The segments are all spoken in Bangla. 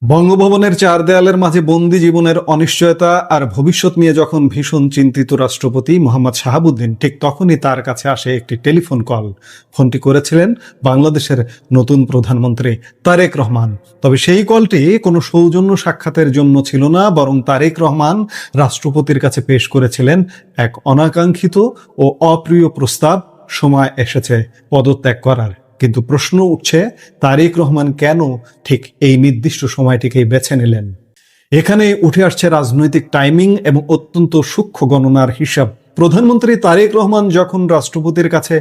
বঙ্গভবনের চার দেয়ালের মাঝে বন্দি জীবনের অনিশ্চয়তা আর ভবিষ্যৎ নিয়ে যখন ভীষণ চিন্তিত রাষ্ট্রপতি মোহাম্মদ শাহাবুদ্দিন, ঠিক তখনই তার কাছে আসে একটি টেলিফোন কল। ফোনটি করেছিলেন বাংলাদেশের নতুন প্রধানমন্ত্রী তারেক রহমান। তবে সেই কলটি কোনো সৌজন্য সাক্ষাতের জন্য ছিল না, বরং তারেক রহমান রাষ্ট্রপতির কাছে পেশ করেছিলেন এক অনাকাঙ্ক্ষিত ও অপ্রিয় প্রস্তাব। সময় এসেছে পদত্যাগ করার। কিন্তু প্রশ্ন উঠছে, তারেক রহমান কেন ঠিক এই নির্দিষ্ট সময়টিকেই বেছে নিলেন? এখানে উঠে আসছে রাজনৈতিক টাইমিং এবং অত্যন্ত সূক্ষ্ম গণনার হিসাব। প্রধানমন্ত্রী তারেক রহমান যখন রাষ্ট্রপতির কাছে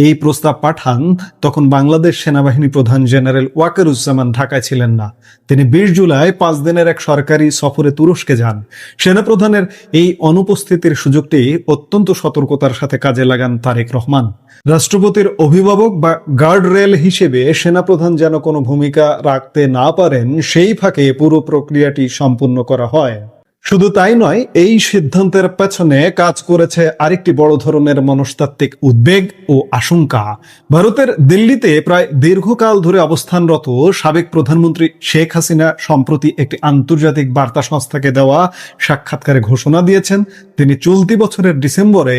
এই প্রস্তাব পাঠান, তখন বাংলাদেশ সেনাবাহিনী প্রধান জেনারেল ওয়াকারুজ্জামান ঢাকায় ছিলেন না। তিনি 20 জুলাই 5 দিনের এক সরকারি সফরে তুরস্কে যান। সেনাপ্রধানের এই অনুপস্থিতির সুযোগটি অত্যন্ত সতর্কতার সাথে কাজে লাগান তারেক রহমান। রাষ্ট্রপতির অভিভাবক বা গার্ড রেল হিসেবে সেনাপ্রধান যেন কোনো ভূমিকা রাখতে না পারেন, সেই ফাঁকে পুরো প্রক্রিয়াটি সম্পূর্ণ করা হয়। শুধু তাই নয়, এই সিদ্ধান্তের পেছনে কাজ করেছে আরেকটি বড় ধরনের মনস্তাত্ত্বিক উদ্বেগ ও আশঙ্কা। ভারতের দিল্লিতে প্রায় দীর্ঘকাল ধরে অবস্থানরত সাবেক প্রধানমন্ত্রী শেখ হাসিনা সম্প্রতি একটি আন্তর্জাতিক বার্তা সংস্থাকে দেওয়া সাক্ষাৎকারে ঘোষণা দিয়েছেন তিনি চলতি বছরের ডিসেম্বরে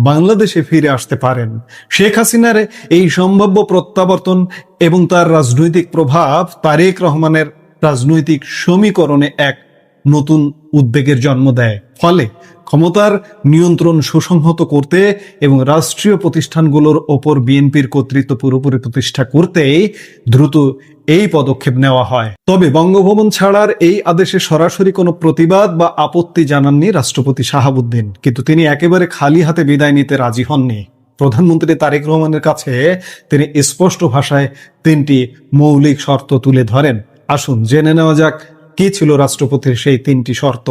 বাংলাদেশে ফিরে আসতে পারেন। শেখ হাসিনার এই সম্ভাব্য প্রত্যাবর্তন এবং তার রাজনৈতিক প্রভাব তারেক রহমানের রাজনৈতিক সমীকরণে এক নতুন উদ্বেগের জন্ম দেয়। ফলে ক্ষমতার নিয়ন্ত্রণ সুসংহত করতে এবং রাষ্ট্রীয় প্রতিষ্ঠানগুলোর ওপর বিএনপির কর্তৃত্ব পুরোপুরি প্রতিষ্ঠা করতে দ্রুত এই পদক্ষেপ নেওয়া হয়। তবে বঙ্গভবন ছাড়ার এই আদেশে সরাসরি কোনো প্রতিবাদ বা আপত্তি জানাননি রাষ্ট্রপতি শাহাবুদ্দিন, কিন্তু তিনি একেবারে খালি হাতে বিদায় নিতে রাজি হননি। প্রধানমন্ত্রী তারেক রহমানের কাছে তিনি স্পষ্ট ভাষায় 3টি মৌলিক শর্ত তুলে ধরেন। আসুন জেনে নেওয়া যাক কি ছিল রাষ্ট্রপতির সেই 3টি শর্ত।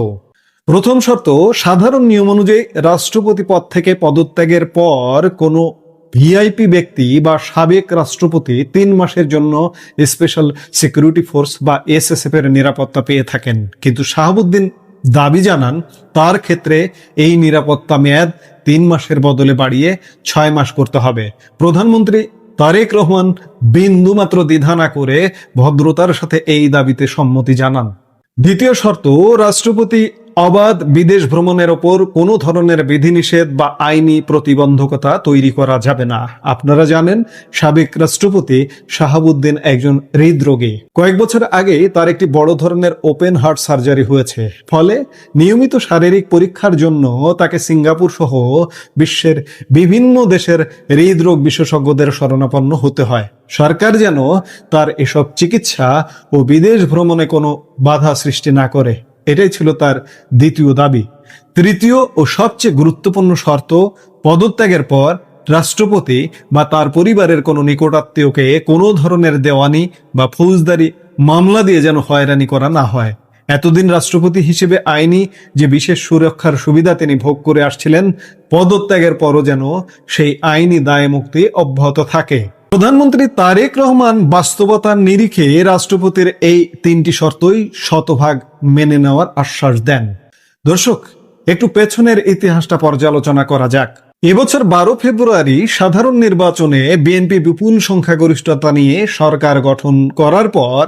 প্রথম শর্ত, সাধারণ নিয়ম অনুযায়ী রাষ্ট্রপতি পদ থেকে পদত্যাগের পর কোনো ভিআইপি ব্যক্তি বা সাবেক রাষ্ট্রপতি 3 মাসের জন্য স্পেশাল সিকিউরিটি ফোর্স বা এসএসএফ এর নিরাপত্তা পেয়ে থাকেন। কিন্তু শাহাবুদ্দিন দাবি জানান তার ক্ষেত্রে এই নিরাপত্তা মেয়াদ 3 মাসের বদলে বাড়িয়ে 6 মাস করতে হবে। প্রধানমন্ত্রী তারেক রহমান বিন্দুমাত্র দ্বিধা না করে ভদ্রতার সাথে এই দাবিতে সম্মতি জানান। দ্বিতীয় শর্ত, রাষ্ট্রপতি অবাধ বিদেশ ভ্রমণের ওপর কোনো ধরনের বিধিনিষেধ বা আইনি প্রতিবন্ধকতা তৈরি করা যাবে না। আপনারা জানেন, সাবেক রাষ্ট্রপতি শাহাবুদ্দিন একজন হৃদরোগী। কয়েক বছর আগে তার একটি বড় ধরনের ওপেন হার্ট সার্জারি হয়েছে। ফলে নিয়মিত শারীরিক পরীক্ষার জন্য তাকে সিঙ্গাপুর সহ বিশ্বের বিভিন্ন দেশের হৃদরোগ বিশেষজ্ঞদের শরণাপন্ন হতে হয়। সরকার যেন তার এসব চিকিৎসা ও বিদেশ ভ্রমণে কোনো বাধা সৃষ্টি না করে, এটাই ছিল তার দ্বিতীয় দাবি। তৃতীয় ও সবচেয়ে গুরুত্বপূর্ণ শর্ত, পদত্যাগের পর রাষ্ট্রপতি বা তার পরিবারের কোনো নিকটাত্মীয়কে কোনো ধরনের দেওয়ানি বা ফৌজদারি মামলা দিয়ে যেন হয়রানি করা না হয়। এতদিন রাষ্ট্রপতি হিসেবে আইনি যে বিশেষ সুরক্ষার সুবিধা তিনি ভোগ করে আসছিলেন, পদত্যাগের পরও যেন সেই আইনি দায় মুক্তি অব্যাহত থাকে। প্রধানমন্ত্রী তারেক রহমান বাস্তবতার নিরিখে রাষ্ট্রপতির এই 3টি শর্তই শতভাগ মেনে নেওয়ার আশ্বাস দেন। দর্শক, একটু পেছনের ইতিহাসটা পর্যালোচনা করা যাক। এবছর 12 ফেব্রুয়ারি সাধারণ নির্বাচনে বিএনপি বিপুল সংখ্যাগরিষ্ঠতা নিয়ে সরকার গঠন করার পর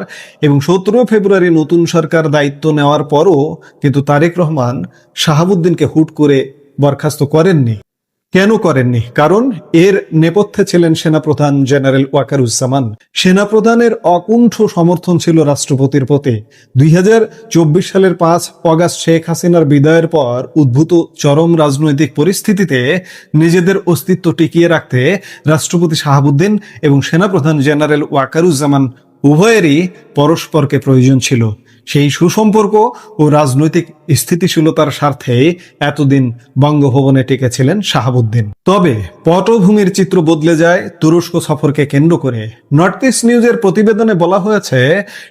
এবং 17 ফেব্রুয়ারি নতুন সরকার দায়িত্ব নেওয়ার পরও কিন্তু তারেক রহমান শাহাবুদ্দিনকে হুট করে বরখাস্ত করেননি। কেন করেননি? কারণ এর নেপথ্যে ছিলেন সেনাপ্রধান জেনারেল ওয়াকারুজ্জামান। সেনাপ্রধানের অকুণ্ঠ সমর্থন ছিল রাষ্ট্রপতির প্রতি। 2024 সালের 5 অগাস্ট শেখ হাসিনার বিদায়ের পর উদ্ভূত চরম রাজনৈতিক পরিস্থিতিতে নিজেদের অস্তিত্ব টিকিয়ে রাখতে রাষ্ট্রপতি শাহাবুদ্দিন এবং সেনাপ্রধান জেনারেল ওয়াকারুজ্জামান উভয়েরই পরস্পরকে প্রয়োজন ছিল। সেই সুসম্পর্ক ও রাজনৈতিক স্থিতিশীলতার স্বার্থে এতদিন বঙ্গভবনে টিকেছিলেন শাহাবুদ্দিন। তবে পটভূমির চিত্র বদলে যায় তুরস্ক সফরকে কেন্দ্র করে। নর্থ ইস্ট নিউজের প্রতিবেদনে বলা হয়েছে,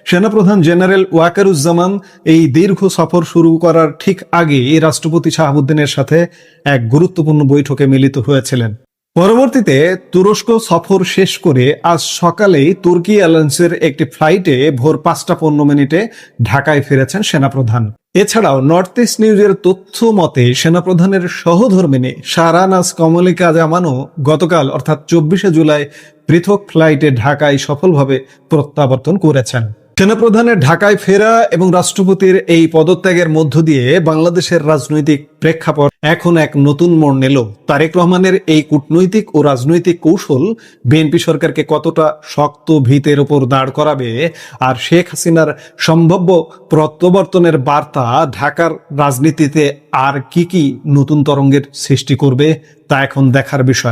সেনাপ্রধান জেনারেল ওয়াকারুজ্জামান এই দীর্ঘ সফর শুরু করার ঠিক আগে রাষ্ট্রপতি শাহাবুদ্দিনের সাথে এক গুরুত্বপূর্ণ বৈঠকে মিলিত হয়েছিলেন। পরবর্তীতে তুরস্ক সফর শেষ করে আজ সকালেই তুর্কি এয়ারলাইন্সের একটি ফ্লাইটে ভোর 5টা 15 মিনিটে ঢাকায় ফিরেছেন সেনাপ্রধান। এছাড়াও নর্থ ইস্ট নিউজের তথ্য মতে সেনাপ্রধানের সহধর্মিণী শাহরানাজ কমলিকা জামানও গতকাল অর্থাৎ 24শে জুলাই পৃথক ফ্লাইটে ঢাকায় সফলভাবে প্রত্যাবর্তন করেছেন। সেনাপ্রধানের ঢাকায় ফেরা এবং রাষ্ট্রপতির এই পদত্যাগের মধ্য দিয়ে বাংলাদেশের রাজনৈতিক প্রেক্ষাপট এখন এক নতুন মোড় নিল। তারেক রহমানের এই কূটনৈতিক ও রাজনৈতিক কৌশল বিএনপি সরকারকে কতটা শক্ত ভিতের ওপর দাঁড় করাবে, আর শেখ হাসিনার সম্ভাব্য প্রত্যাবর্তনের বার্তা ঢাকার রাজনীতিতে আর কি নতুন তরঙ্গের সৃষ্টি করবে, তা এখন দেখার বিষয়।